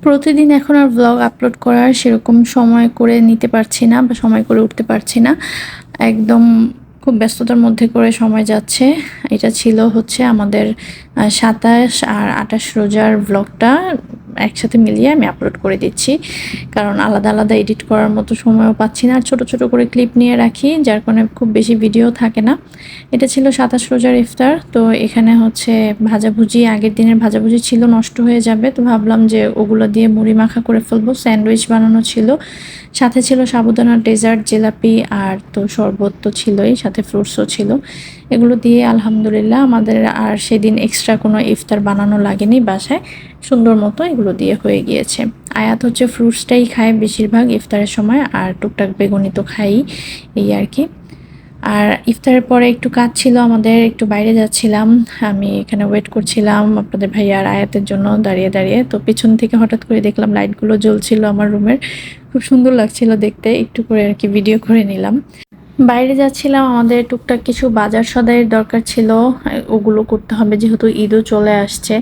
প্রতিদিন এখন আর blog upload করার সেরকম সময় করে নিতে পারছি না বা সময় করে উঠতে পারছি না। একদম খুব ব্যস্ততার মধ্যে করে সময় যাচ্ছে। এটা ছিল হচ্ছে আমাদের ২৭ আর ২৮ রোজার ব্লগটা একসাথে মিলিয়ে আমি আপলোড করে দিচ্ছি। কারণ আলাদা, আলাদা এডিট করার মতো সময়ও পাচ্ছি না। আর ছোট, ছোট করে ক্লিপ নিয়ে রাখি, যার কারণে খুব বেশি ভিডিও থাকে না। এটা ছিল ২৭ রোজার ইফতার। তো এখানে হচ্ছে ভাজাভুজি, আগের দিনের ভাজাভুজি ছিল, নষ্ট হয়ে যাবে। তো ভাবলাম যে ওগুলো দিয়ে মুড়ি মাখা করে ফেলবো। স্যান্ডউইচ বানানো ছিল। সাথে ছিল সাবুদানার ডেজার্ট, জিলাপি আর তো শরবত তো ছিলই, সাথে ফ্রুটসও ছিল। এগুলো দিয়ে আলহামদুলিল্লাহ আমাদের আর সেদিন এক্সট্রা কোনো ইফতার বানানো লাগেনি বাসায়। সুন্দর মতো এগুলো দিয়ে হয়ে গিয়েছে। আয়াত হচ্ছে ফ্রুটসটাই খায় বেশিরভাগ ইফতারের সময়, আর টুকটাক বেগুনি তো খাই, এই আর কি। আর ইফতারের পরে একটু কাজ ছিল আমাদের, একটু বাইরে যাচ্ছিলাম। আমি এখানে ওয়েট করছিলাম আপনাদের ভাইয়া আর আয়াতের জন্য দাঁড়িয়ে দাঁড়িয়ে। তো পেছন থেকে হঠাৎ করে দেখলাম লাইটগুলো জ্বলছিল আমার রুমের। খুব সুন্দর লাগছিল দেখতে, একটু করে আর কি ভিডিও করে নিলাম। বাইরে যাচ্ছিলাম, আমাদের টুকটাক কিছু বাজার সদাইয়ের দরকার ছিল, ওগুলো করতে হবে যেহেতু ঈদও চলে আসছে।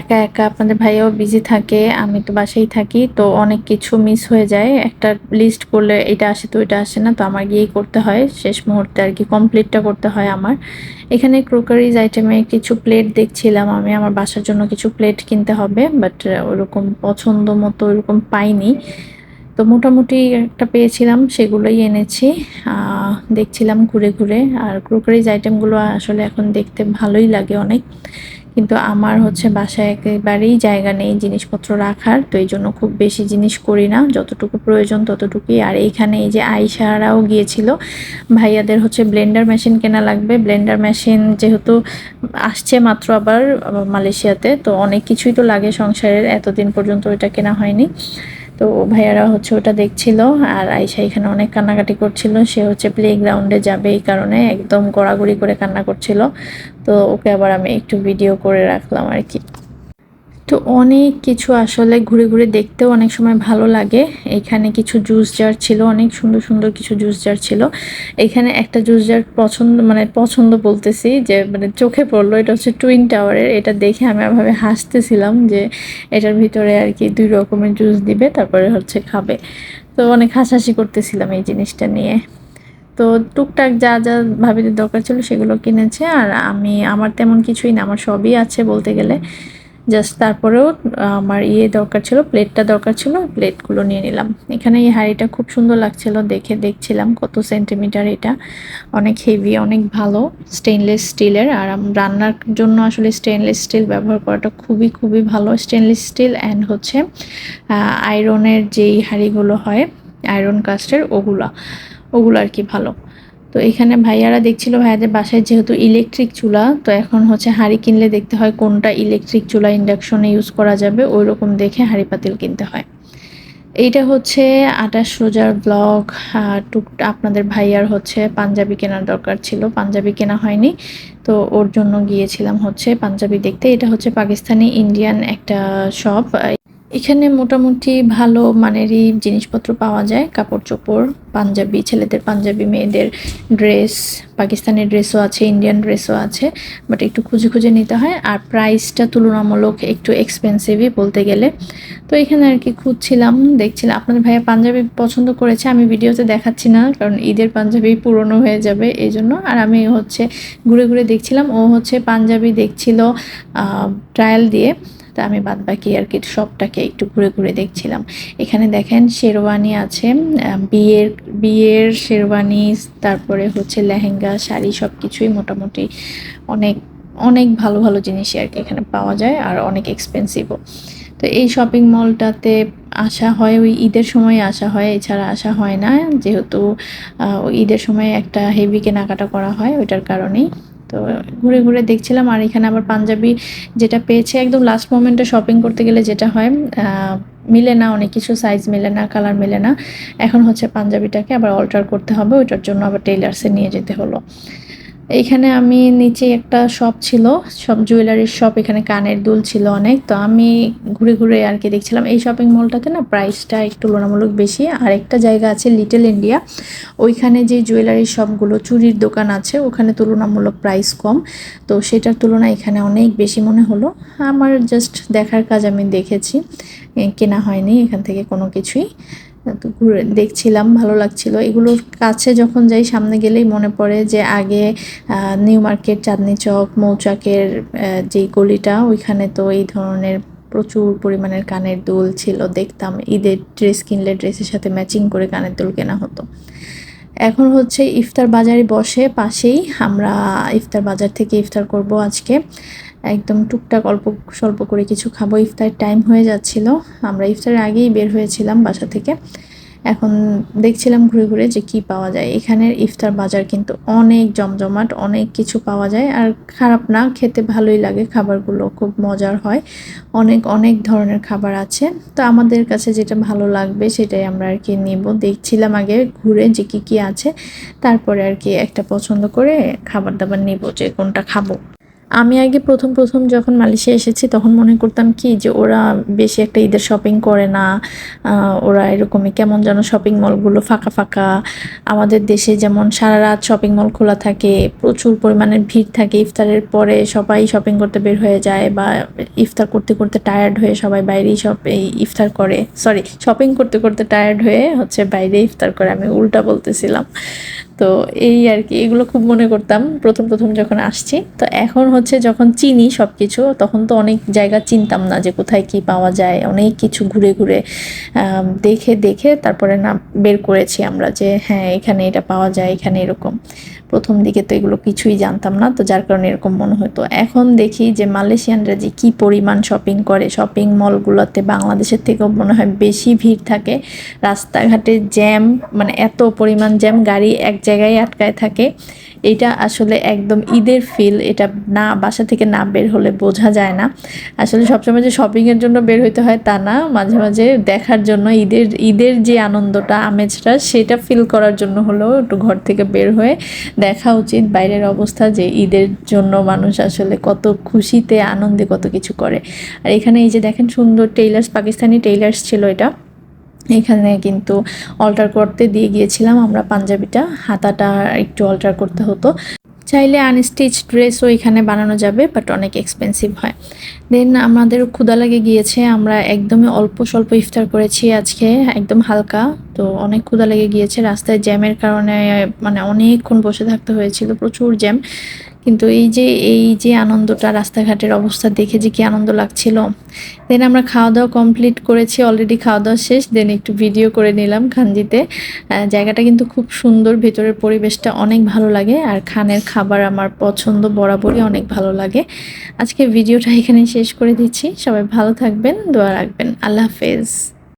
একা একা আপনাদের ভাইয়াও বিজি থাকে, আমি তো বাসায় থাকি, তো অনেক কিছু মিস হয়ে যায়। একটা লিস্ট করলে এটা আসে তো এটা আসে না, তো আমার গিয়েই করতে হয় শেষ মুহূর্তে আর কি, কমপ্লিটটা করতে হয় আমার। এখানে ক্রোকারিজ আইটেমে কিছু প্লেট দেখছিলাম আমি, আমার বাসার জন্য কিছু প্লেট কিনতে হবে, বাট ওরকম পছন্দ মতো ওরকম পাইনি। তো মোটামুটি একটা পেয়েছিলাম, সেগুলোই এনেছি। দেখছিলাম ঘুরে ঘুরে। আর ক্রোকারিজ আইটেমগুলো আসলে এখন দেখতে ভালোই লাগে অনেক, কিন্তু আমার হচ্ছে বাসায় একেবারেই জায়গা নেই জিনিসপত্র রাখার, তো এই জন্য খুব বেশি জিনিস করি না, যতটুকু প্রয়োজন ততটুকুই। আর এইখানে এই যে আয়সারাও গিয়েছিল, ভাইয়াদের হচ্ছে ব্লেন্ডার মেশিন কেনা লাগবে। ব্লেন্ডার মেশিন যেহেতু আসছে মাত্র আবার মালয়েশিয়াতে, তো অনেক কিছুই তো লাগে সংসারের, এতদিন পর্যন্ত ওইটা কেনা হয়নি। তো ভাইয়ারা হচ্ছে ওটা দেখছিল, আর আয়শা এখানে অনেক কান্নাকাটি করছিল। সে হচ্ছে প্লে গ্রাউন্ডে যাবে, এই কারণে একদম গড়াগড়ি করে কান্না করছিল। তো ওকে আবার আমি একটু ভিডিও করে রাখলাম আর কি। তো অনেক কিছু আসলে ঘুরে ঘুরে দেখতেও অনেক সময় ভালো লাগে। এখানে কিছু জুস জার ছিল, অনেক সুন্দর সুন্দর কিছু জুস জার ছিল। এখানে একটা জুস জার পছন্দ, মানে পছন্দ বলতেছি যে মানে চোখে পড়লো, এটা হচ্ছে টুইন টাওয়ারের। এটা দেখে আমি এভাবে হাসতেছিলাম যে এটার ভিতরে আর কি 2 রকমের জুস দিবে, তারপরে হচ্ছে খাবে। তো অনেক হাসাহাসি করতেছিলাম এই জিনিসটা নিয়ে। তো টুকটাক যা যা ভাবিদের দরকার ছিল সেগুলো কিনেছে। আর আমার তেমন কিছুই না, আমার সবই আছে বলতে গেলে। জাস্ট তারপরেও আমার দরকার ছিল, প্লেটটা দরকার ছিল, প্লেটগুলো নিয়ে নিলাম। এখানে এই হাঁড়িটা খুব সুন্দর লাগছিল দেখে, দেখছিলাম কত সেন্টিমিটার এটা, অনেক হেভি, অনেক ভালো, স্টেনলেস স্টিলের। আর রান্নার জন্য আসলে স্টেনলেস স্টিল ব্যবহার করাটা খুবই খুবই ভালো। স্টেনলেস স্টিল অ্যান্ড হচ্ছে আয়রনের যেই হাঁড়িগুলো হয়, আয়রন কাস্টের, ওগুলো আর কি ভালো। তো এখানে ভাইয়ারা দেখছিল, ভাইয়াদের বাসায় যেহেতু ইলেকট্রিক চুলা, তো এখন হচ্ছে হাঁড়ি কিনলে দেখতে হয় কোনটা ইলেকট্রিক চুলা ইন্ডাকশনে ইউজ করা যাবে, ওই রকম দেখে হাঁড়ি পাতিল কিনতে হয়। এইটা হচ্ছে ২৮ রোজার ব্লগ। আপনাদের ভাইয়ার হচ্ছে পাঞ্জাবি কেনার দরকার ছিল, পাঞ্জাবি কেনা হয়নি, তো ওর জন্য গিয়েছিলাম হচ্ছে পাঞ্জাবি দেখতে। এটা হচ্ছে পাকিস্তানি ইন্ডিয়ান একটা শপ। এখানে মোটামুটি ভালো মানেরই জিনিসপত্র পাওয়া যায়, কাপড় চোপড়, পাঞ্জাবি, ছেলেদের পাঞ্জাবি, মেয়েদের ড্রেস, পাকিস্তানি ড্রেসও আছে, ইন্ডিয়ান ড্রেসও আছে, বাট একটু খুঁজে খুঁজে নিতে হয়। আর প্রাইসটা তুলনামূলক একটু এক্সপেন্সিভই বলতে গেলে। তো এখানে আর কি খুঁজছিলাম, দেখছিলাম। আপনাদের ভাইয়া পাঞ্জাবি পছন্দ করেছে, আমি ভিডিওতে দেখাচ্ছি না কারণ ঈদের পাঞ্জাবি পুরনো হয়ে যাবে এই জন্য। আর আমি হচ্ছে ঘুরে ঘুরে দেখছিলাম, ও হচ্ছে পাঞ্জাবি দেখছিল ট্রায়াল দিয়ে। তা আমি বাদ বাকি আর কি সবটাকে একটু ঘুরে ঘুরে দেখছিলাম। এখানে দেখেন শেরওয়ানি আছে, বিয়ের বিয়ের শেরওয়ানি, তারপরে হচ্ছে লেহেঙ্গা, শাড়ি, সব কিছুই মোটামুটি অনেক অনেক ভালো ভালো জিনিসই আর কি এখানে পাওয়া যায়, আর অনেক এক্সপেন্সিভও। তো এই শপিং মলটাতে আসা হয় ওই ঈদের সময় আসা হয়, এছাড়া আসা হয় না, যেহেতু ওই ঈদের সময় একটা হেভি কেনাকাটা করা হয় ওইটার কারণেই। তো ঘুরে ঘুরে দেখছিলাম। আর এখানে আবার পাঞ্জাবি যেটা পেয়েছে একদম লাস্ট মোমেন্টে শপিং করতে গেলে যেটা হয়, মিলে না, অনেক কিছু সাইজ মিলে না, কালার মিলে না। এখন হচ্ছে পাঞ্জাবিটাকে আবার অল্টার করতে হবে, ওইটার জন্য আবার টেইলার্সে নিয়ে যেতে হলো। এইখানে আমি নিচে একটা শপ ছিল, সব জুয়েলারির শপ, এখানে কানের দুল ছিল অনেক। তো আমি ঘুরে ঘুরে আর কি দেখছিলাম। এই শপিং মলটাতে না প্রাইসটা একটু তুলনামূলক বেশি। আর একটা জায়গা আছে লিটল ইন্ডিয়া, ওইখানে যে জুয়েলারির শপগুলো, চুড়ির দোকান আছে, ওখানে তুলনামূলক প্রাইস কম। তো সেটার তুলনায় এখানে অনেক বেশি মনে হলো। আমার জাস্ট দেখার কাজ, আমি দেখেছি, কেনা হয়নি এখান থেকে কোনো কিছুই। তো ঘুরে দেখছিলাম, ভালো লাগছিল। এগুলোর কাছে যখন যাই, সামনে গেলেই মনে পড়ে যে আগে নিউ মার্কেট, চাঁদনি চক, মৌচাকের যেই গলিটা, ওইখানে তো এই ধরনের প্রচুর পরিমাণের কানের দুল ছিল, দেখতাম। ঈদের ড্রেস কিনলে ড্রেসের সাথে ম্যাচিং করে কানের দুল কেনা হতো। এখন হচ্ছে ইফতার বাজারে বসে পাশেই, আমরা ইফতার বাজার থেকে ইফতার করব আজকে। একদম টুকটাক অল্প স্বল্প করে কিছু খাবো, ইফতার টাইম হয়ে যাচ্ছিল। আমরা ইফতারের আগেই বের হয়েছিলাম বাসা থেকে। এখন দেখছিলাম ঘুরে ঘুরে যে কি পাওয়া যায়। এখানের ইফতার বাজার কিন্তু অনেক জমজমাট, অনেক কিছু পাওয়া যায়। আর খারাপ না, খেতে ভালোই লাগে, খাবারগুলো খুব মজার হয়। অনেক অনেক ধরনের খাবার আছে। তো আমাদের কাছে যেটা ভালো লাগবে সেটাই আমরা আর কি নিব। দেখছিলাম আগে ঘুরে যে কি কি আছে, তারপরে আর কি একটা পছন্দ করে খাবার দাবার নিব যে কোনটা খাবো। আমি আগে প্রথম প্রথম যখন মালয়েশিয়া এসেছি তখন মনে করতাম কি যে ওরা বেশি একটা ঈদের শপিং করে না, ওরা এরকমই কেমন যেন শপিং মলগুলো ফাঁকা ফাঁকা। আমাদের দেশে যেমন সারা রাত শপিং মল খোলা থাকে, প্রচুর পরিমাণে ভিড় থাকে, ইফতারের পরে সবাই শপিং করতে বের হয়ে যায়, বা ইফতার করতে করতে টায়ার্ড হয়ে সবাই বাইরেই ইফতার করে, সরি, শপিং করতে করতে টায়ার্ড হয়ে হচ্ছে বাইরে ইফতার করে। আমি উল্টা বলতেছিলাম। তো এই আর কি, এগুলো খুব মনে করতাম প্রথম প্রথম যখন আসছি। তো এখন হচ্ছে যখন চিনি সব কিছু, তখন তো অনেক জায়গা চিনতাম না যে কোথায় কি পাওয়া যায়। অনেক কিছু ঘুরে ঘুরে দেখে দেখে তারপরে না বের করেছি আমরা যে হ্যাঁ এখানে এটা পাওয়া যায়, এখানে এরকম। প্রথম দিকে তো এগুলো কিছুই জানতাম না, তো যার কারণে এরকম মনে হতো। এখন দেখি যে মালয়েশিয়ানরা যে কি পরিমাণ শপিং করে, শপিং মলগুলোতে বাংলাদেশের থেকেও মনে হয় বেশি ভিড় থাকে। রাস্তাঘাটে জ্যাম, মানে এত পরিমাণ জ্যাম, গাড়ি এক জায়গায় আটকায় থাকে। এটা আসলে একদম ঈদের ফিল, এটা না বাসা থেকে না বের হলে বোঝা যায় না। আসলে সবসময় যে শপিংয়ের জন্য বের হইতে হয় তা না, মাঝে মাঝে দেখার জন্য, ঈদের ঈদের যে আনন্দটা, আমেজটা, সেটা ফিল করার জন্য হলেও একটু ঘর থেকে বের হয়ে দেখা উচিত বাইরের অবস্থা, যে ঈদের জন্য মানুষ আসলে কত খুশিতে আনন্দে কত কিছু করে। আর এখানে এই যে দেখেন সুন্দর টেইলার্স, পাকিস্তানি টেইলার্স ছিল এটা। এখানে কিন্তু অল্টার করতে দিয়ে গিয়েছিলাম আমরা, পাঞ্জাবিটা হাতাটা একটু অল্টার করতে হতো। চাইলে আনস্টিচ ড্রেসও এখানে বানানো যাবে, বাট অনেক এক্সপেন্সিভ হয়। দেন আমাদের ক্ষুধা লেগে গিয়েছে, আমরা একদমই অল্প স্বল্প ইফতার করেছি আজকে, একদম হালকা। তো অনেক ক্ষুধা লেগে গিয়েছে, রাস্তায় জ্যামের কারণে মানে অনেকক্ষণ বসে থাকতে হয়েছিল, প্রচুর জ্যাম। কিন্তু এই যে আনন্দটা, রাস্তাঘাটের অবস্থা দেখে যে কি আনন্দ লাগছিল। দেন আমরা খাওয়া দাওয়া কমপ্লিট করেছি, অলরেডি খাওয়া দাওয়া শেষ। দেন একটু ভিডিও করে নিলাম খানজিতে। জায়গাটা কিন্তু খুব সুন্দর, ভেতরের পরিবেশটা অনেক ভালো লাগে। আর খানের খাবার আমার পছন্দ, বরাবরই অনেক ভালো লাগে। আজকে ভিডিওটা এখানে শেষ করে দিচ্ছি। সবাই ভালো থাকবেন, দোয়া রাখবেন। আল্লাহ হাফেজ।